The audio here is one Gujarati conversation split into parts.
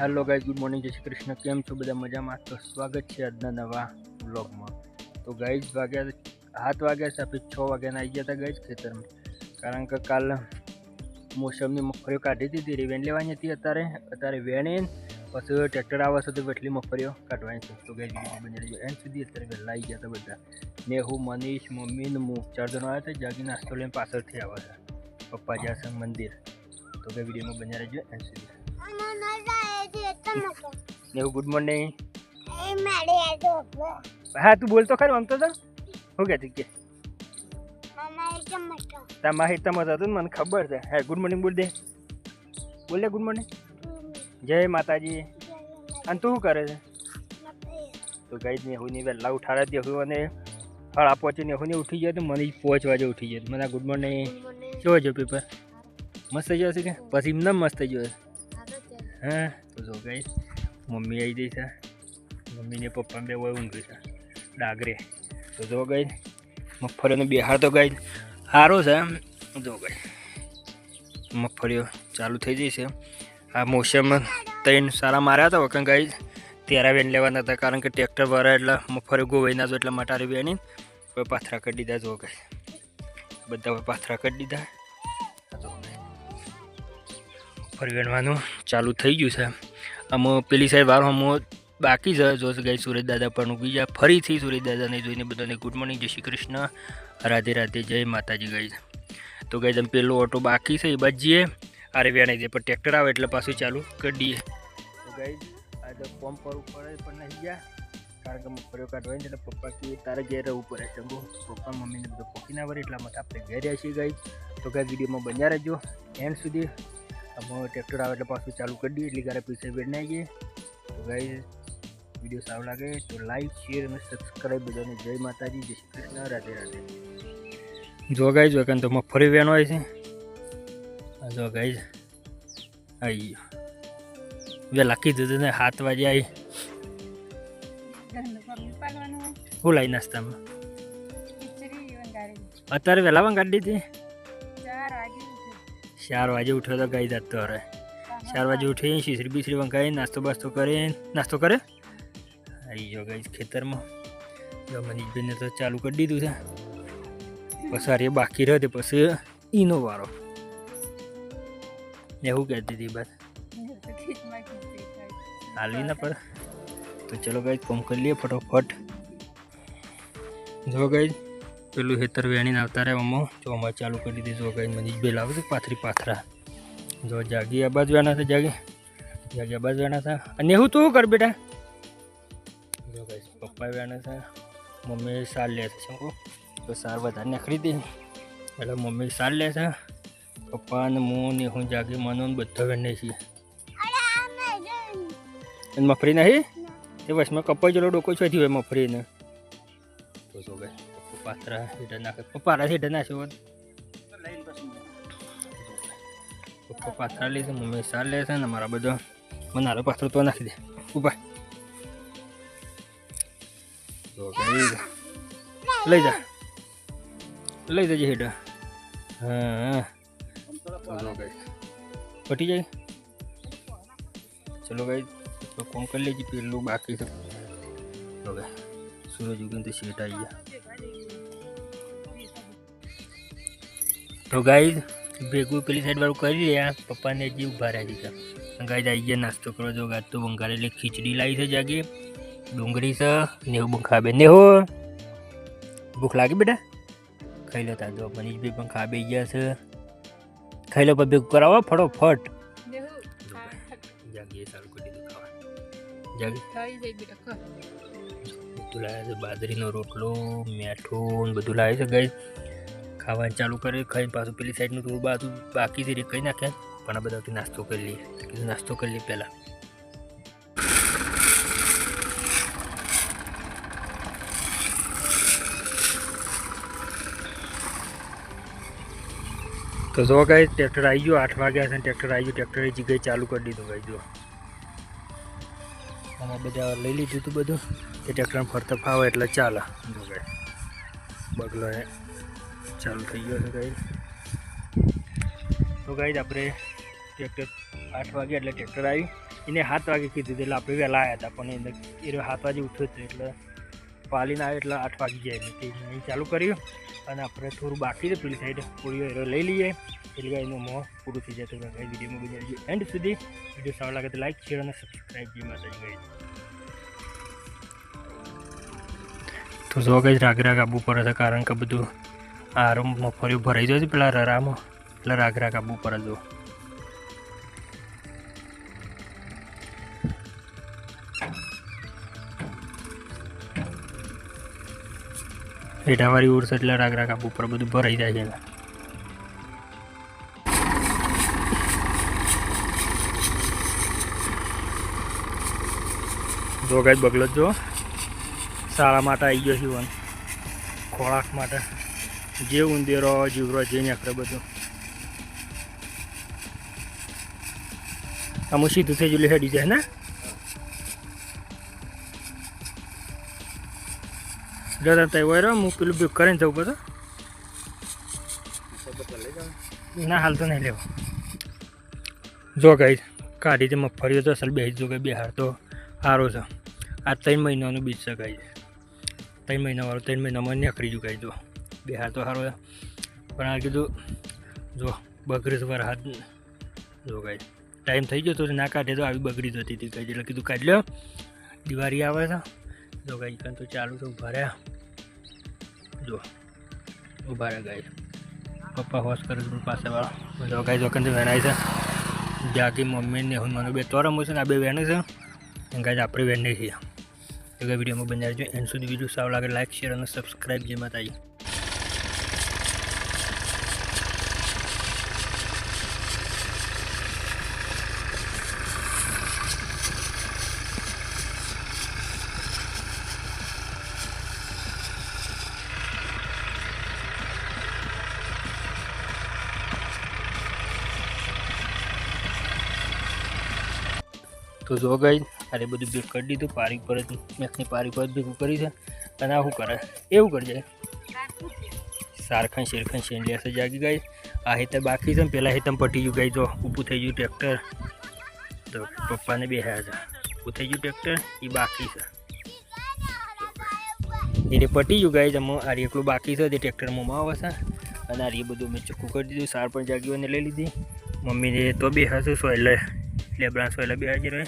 હેલો ગાઈઝ, ગુડ મોર્નિંગ, જય શ્રી કૃષ્ણ. કેમ છો બધા? મજામાં? તો સ્વાગત છે આજના નવા વ્લોગમાં. તો ગાઈઝ વાગ્યા 7 વાગ્યા છે, આપણે 6 વાગ્યાના આવી ગયા હતા ગાઈઝ ખેતરમાં, કારણ કે કાલ મોસમની મગફળીઓ કાઢી દીધી, રીવેન લેવાની હતી. અત્યારે વેણીને પછી ટ્રેક્ટર આવે છે તો એટલી મગફળીઓ કાઢવાની છે. તો ગાઈઝ બની એન્ડ સુધી અત્યારે વહેલા આવી ગયા હતા બધા. નેહુ, મનીષ, મમ્મી ને હું 4 જણા આવ્યા હતા. જાગી નાસ્તો લઈને પાછળથી આવે છે, પપ્પા જ્યાં છે મંદિર. તો કે વિડીયોમાં બન્યા રહેજો એન્ડ સુધી. નેહુ, ગુડ મોર્નિંગ. હા, તું બોલતો ખરું આમ તો હું કહેતી કે તમારી તમાર હતું મને ખબર છે. હે, ગુડ મોર્નિંગ બોલ દે, બોલ દે ગુડ મોર્નિંગ, જય માતાજી. અને તું શું કરે છે? તો ગાઈઝ નેહુની વહેલા ઉઠાડા દેવું અને 5:30 નેહુની ઉઠી જાય તો મને 5 વાગે ઉઠી જાય. મને ગુડ મોર્નિંગ કેવો છે પેપર? મસ્ત ગયો છે કે પછી એમને મસ્ત ગયો છે? હા, તો જો ગાઈઝ મમ્મી આવી ગઈ છે, મમ્મીને પપ્પા બે હોય ઊંઘી છે ડાગરે. તો જો ગાઈઝ મગફળીઓનો બિહાર તો ગાઈઝ સારો છે. જો ગાઈઝ મગફળીઓ ચાલુ થઈ જઈ છે. આ મોસમ 3 સારા માર્યા હતા વખત ગાઈઝ. 13 વેન લેવાના હતા, કારણ કે ટ્રેક્ટર ભરાય એટલે મગફળીઓ ગોવાઈ ના જો એટલા માટે વેની હવે પાથરા કરી દીધા. જો ગાઈઝ બધા હવે પાથરા કરી દીધા. મગફળી વેણવાનું ચાલુ થઈ ગયું છે. આમાં પેલી સાઈડ વારો આમાં બાકી છે. જો ગાઈઝ સુરેશ દાદા પણ ઉગી ગયા. ફરીથી સુરેશ દાદાને જોઈને બધાને ગુડ મોર્નિંગ, જય શ્રી કૃષ્ણ, રાધે રાધે, જય માતાજી ગાઈઝ. તો ગાઈઝ આમ પેલો ઓટો બાકી છે એ બાદ જઈએ આરે વેણાઈ દે, પણ ટ્રેક્ટર આવે એટલે પાછું ચાલુ કરી દઈએ. તો ગાઈઝ આજે ફોર્મ પર ઉપર પણ નહીં ગયા, કારણ કે મગફળીઓ કાઢવાની એટલે પપ્પા કે તારે ઘેર રહેવું પડે છે. પપ્પા મમ્મીને બધું પોકી ના પડે એટલા માટે આપણે ઘેર રહ્યા છીએ ગાઈઝ. તો ગાઈઝ વિડીયોમાં બન્યા રહેજો એન્ડ સુધી. અમે ટ્રેક્ટર આવે એટલે પાછું ચાલુ કરી દઈએ એટલે ઘરે પૈસા વેડનાઈ જઈએ. તો ગાઈઝ વિડીયો સારો લાગે તો લાઈક, શેર અને સબસ્ક્રાઈબ બધાને. જય માતાજી, જય શ્રી કૃષ્ણ, રાધે રાધે. જો ગાઈઝ વખત તો મગફળી વેણ હોય છે. જો ગાઈઝ આવી ગયો વહેલા કીધું હતું ને 7 વાગે આવી. શું લાવી નાસ્તામાં? અત્યારે વહેલા વંગાડી દીધી. 4 વાગે ઉઠ્યો તો ગાઈઝ. આજ તો હવે 4 વાગે ઉઠી શીસરી બીસરી વંગાવી નાસ્તો બાસ્તો કરીને નાસ્તો કરે આવી ગયો ગાઈઝ ખેતરમાં. જો મનીષભાઈને તો ચાલુ કરી દીધું છે. પછી એ બાકી રહે પછી ઈનો વારો. એવું કહેતી હતી બસ હાલવી ના પર. તો ચલો ગાઈઝ ફોન કરી લઈએ ફટોફટ. જો ગાઈઝ પેલું ખેતર વેણીને આવતા રહે અમો ચોમાં ચાલુ કરી દીધી. જો ગાઈઝ મનીષભાઈ લાવે છે પાથરા. જો જાગી આ બાજુ વેણા હતા, જાગી આ બાજુ વેણા હતા. અને એવું તું કર બેટા. જો ગાઈઝ પપ્પા વેણા છે, મમ્મી સાર લે છે. શું કહું તો સાર વધારે નાખી દીધી એટલે મમ્મી સાર લે છે. પપ્પા ને હું ને હું જાગી મનો બધા વેણે છીએ. મફરી નહીં એ વચમાં કપાઈ ગયેલો ડોકો છોથી હોય મફરીને. તો જો ગાઈઝ પપ્પા પાથરા હેઠળ નાખે, પપ્પા હેઠળ નાખ્યો. પપ્પા પાથરા લે છે, મમ્મી સાર લે છે ને મારા બધો મને હારો પાથરો તો નાખી દે ઉપર. તો ગાઈઝ લઈ જજે હેઠળ. હા ચલો ગાઈઝ પટી જાય. ચલો ગાઈઝ તો કોણ કરી લેજે પેલું બાકી છે. હવે સૂરજ ઉગીને તો શેટ આવી ગયા. તો ગાઈઝ ભેગું પેલી સાઈડ વાળું કરી રહ્યા. પપ્પાને જે ઊભા રહ્યા છે ગાઈઝ આવી ગયા નાસ્તો કરો. જો ગાજ તો વંગારેલી ખીચડી લાવી છે, જાગી ડુંગળી છે. નેહુ ખાબે. નેહુ ભૂખ લાગી બેટા? ખાઈ લો તાર. જો મનીષભાઈ પણ ખાબે ગયા છે. ખાઈ લો પણ ભેગું કરાવો ફટોફટ. જાગીએ સારું કરી દીધું ખાવા. જાગી બધું લાવ્યા છે, બાજરીનો રોટલો, મેઠું બધું લાવે છે ગાઈઝ. ખાવાનું ચાલુ કરે ખાઈને પાછું પેલી સાઈડનું થોડું બાજુ બાકી છે કહી નાખ્યા. પણ આ બધાથી નાસ્તો કરી લઈએ. નાસ્તો કરી લઈએ પહેલાં. તો જો ગાઈઝ ટ્રેક્ટર આવી ગયો. 8 વાગ્યા છે ટ્રેક્ટર આવી ગયું. ટ્રેક્ટરે જગ્યાએ ચાલુ કરી દીધું ગાઈઝ. જો અમે બધા લઈ લીધું હતું બધું. એ ટ્રેક્ટરમાં ફરતા ફાવે એટલે ચાલે. જો ગાઈઝ બગલો ચાલુ થઈ ગયો છે ગાઈઝ. તો ગાઈઝ આપણે ટ્રેક્ટર 8 વાગે એટલે ટ્રેક્ટર આવ્યું. એને 7 વાગે કીધું એટલે આપણે વહેલા આવ્યા હતા, પણ એને 7 વાગે ઉઠ્યો હતો એટલે પાલીને આવ્યો એટલે 8 વાગી જાય એટલે અહીં ચાલુ કર્યું. અને આપણે થોડું બાકી છે પેલી સાઈડ પૂરીઓ એરો લઈ લઈએ એટલે એનું મોં પૂરું થઈ જાય. તો વિડીયોમાં બનાવજો એન્ડ સુધી. વિડીયો સારો લાગે તો લાઈક, શેર અને સબસ્ક્રાઈબ જે માતાજી ગઈ. તો જો કંઈ રાગ આપવું પડે છે, કારણ કે બધું આરામ મફળિયું ભરાઈ જાય છે પેલા રરામાં, એટલે રાગ આપવું પડે. જો હેઠાવાળી ઉડશે એટલે રાગ આપવું પડે, બધું ભરાઈ જાય છે. જો કંઈ બગલો જો શાળા માટે આવી ગયો છું, ખોરાક માટે જે ઉંદેરો જીવરો જે નીકળે બધું અમુક સીધું થઈ ગયેલું હેડી જાય ને. દાદા ત્યાં હોય રહ્યો હું પેલું બુક કરીને જવું બધું ના હાલ તો નહીં લેવો. જો ગઈ કાઢી તે મગફળીઓ તો અસલ બેસી જો ગઈ બિહાર તો સારો છે. આ 3 મહિનાનું બીજ છે ગાય, 3 મહિનાવાળું 3 મહિનામાં નીકળી ગયું ગાય. જો બિહાર તો સારો છે, પણ આ કીધું જો બગડી વાર હાથ જો ગાય ટાઈમ થઈ ગયો તો ના કાઢે તો આવી બગડી જતી હતી ગાય, એટલે કીધું કાઢ લ્યો દિવાળી આવે છે. જો ગાય કાન તો ચાલુ છે, ઉભા રહ્યા જો ઉભા રહ્યા ગાય. પપ્પા હોશ કરે છે પાસે વાળો. જો ગાય જોકનથી વેણાય છે જાકી મમ્મી ને હું મને 2 તો રમું છે ને આ 2 વેણ છે ગાય આપણી વેણ નહીં છીએ. એટલે વિડીયોમાં બનાવજો એન્ડ સુધી. વિડીયો સારો લાગે લાઈક, શેર અને સબસ્ક્રાઈબ જે માતાજી. તો જો ગઈ અરે બધું ભેગ કરી દીધું, પારી પર જ મેકની પારી પર જ ભેગું કરી છે. અને આ શું કરે એવું કરી જાય સારખાં શેરખાં શેન લેશે જાગી ગઈ. આ હેતર બાકી છે ને પેલા હેતમ પટી ગયું ગઈ. જો ઊભું થઈ ગયું ટ્રેક્ટર, તો પપ્પાને બેસ્યા છે, ઊભું થઈ ગયું ટ્રેક્ટર એ બાકી છે. એટલે પટી ગયું ગઈ જમો આ એકલું બાકી છે તે ટ્રેક્ટરમાં આવે છે. અને આ બધું મેં ચોખ્ખું કરી દીધું. સાર પણ જાગીઓને લઈ લીધી. મમ્મીને તો બેસાશું સોયલે લેબડા સોયલા બે હાજર રહે.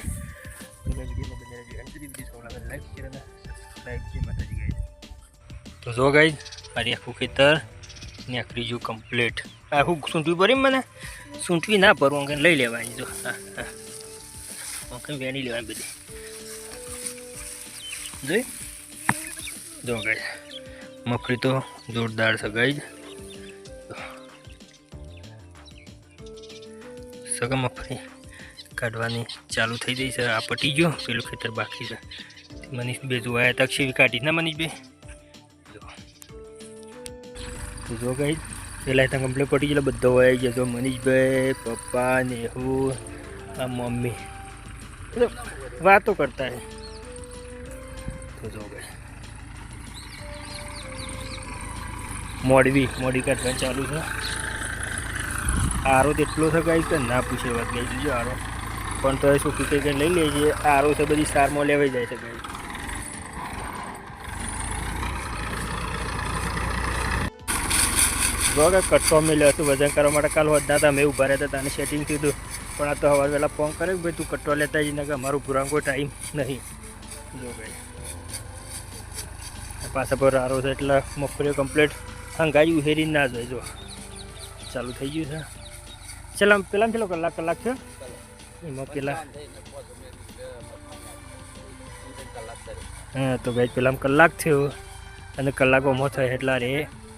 તો જો ગઈ મારી આખું ખેતર નીકળી ગયું કમ્પ્લીટ. આખું સૂંટવી પડી મને સૂંટવી ના પડવું અંકે લઈ લેવાની. જો હા હા અંકે વેણી લેવાની બધી જોઈ. જો ગઈ મગફળી તો જોરદાર છે ગઈ. સગા મગફળી કાઢવાની ચાલુ થઈ ગઈ છે. આ પટી ગયો, પેલું ખેતર બાકી છે. મનીષ બે જોવાયા તક્ષી કાઢી ના મનીષ બે. તો જો ગઈ પેલા ત્યાં કમ્પ્લેટ પટી ગયેલા બધા વયા ગયા. જો મનીષભાઈ, પપ્પા, નેહુ, આ મમ્મી વાતો કરતા હે. તો જો ગઈ મોડી કાઢવાની ચાલુ છે. આરો તેટલો છે ગાઈ કે ના પૂછે વાત ગઈ દીજો આરો, પણ તો શું કંઈ લઈ લેજે. આરો છે બધી સારમાં લેવાઈ જાય છે ગાઈ. જો કે કટકો મેળ્યો હતું વજન કરવા માટે. કાલ વધતા હતા મેં ઊભા રહેતા હતા અને સેટિંગ થયું, પણ આ તો સવાર વહેલા ફોન કરે ભાઈ તું કટકો લેતા જઈને કે અમારું પૂરા કોઈ ટાઈમ નહીં. જો ભાઈ પાછા પર આરો છે એટલે મગફળીઓ કમ્પ્લીટ હંગાઈ ઉહેરી ના જાય. જો ચાલુ થઈ ગયું છે. ચાલો પેલા પેલો કલાક છે એમાં પેલા હા. તો ભાઈ પેલા કલાક થયો અને કલાકોમાં થાય એટલે રે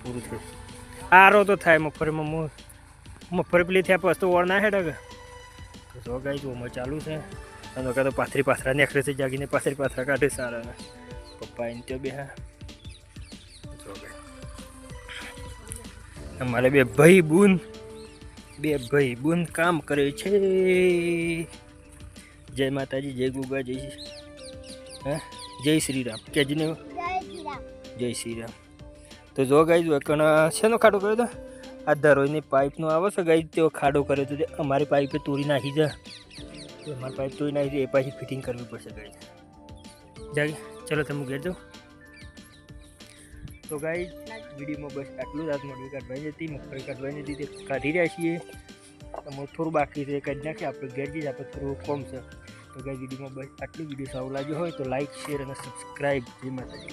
પૂરું થયું. આરો તો થાય મગફળીમાં મગફળી પેલી થયા પછી તો ઓળ ના હેઠ કે. તો જો ગાય જોમાં ચાલુ છે. અને તો પાથરા નીકળે છે જાગીને પાથરા કાઢે સારા. પપ્પા એને તો બે હા જો ગાય અમારે બે ભાઈ બુન કામ કરે છે. જય માતાજી, જય ગુગા, જય હા જય શ્રી રામ કેજી ને જય શ્રી રામ. તો જો ગાઈ જો કણ શેનો ખાટો કર્યો હતો આ ધરોઈને પાઇપનો આવે છે ગાઈસ, તેઓ ખાડો કર્યો તો તે અમારી પાઇપે તોડી નાખી છે. તો અમારી પાઇપ તોડી નાખી છે, એ પાછી ફિટિંગ કરવી પડશે ગાઈસ. જાય ચલો તમે ઘેર જાઓ. તો ગાઈસ વિડીયોમાં બસ આટલું જ. હાથ મગફળી કાઢવાની હતી, મગફળી કાઢવાની હતી તે કાઢી રહ્યા છીએ. તમે થોડું બાકી છે કાઢી નાખીએ આપણે ઘેર જઈએ, આપણે થોડું કોમ છે. તો ગાઈસ વિડીયોમાં બસ આટલું. વિડીયો સારું લાગ્યો હોય તો લાઇક, શેર અને સબસ્ક્રાઈબ. જય માતાજી.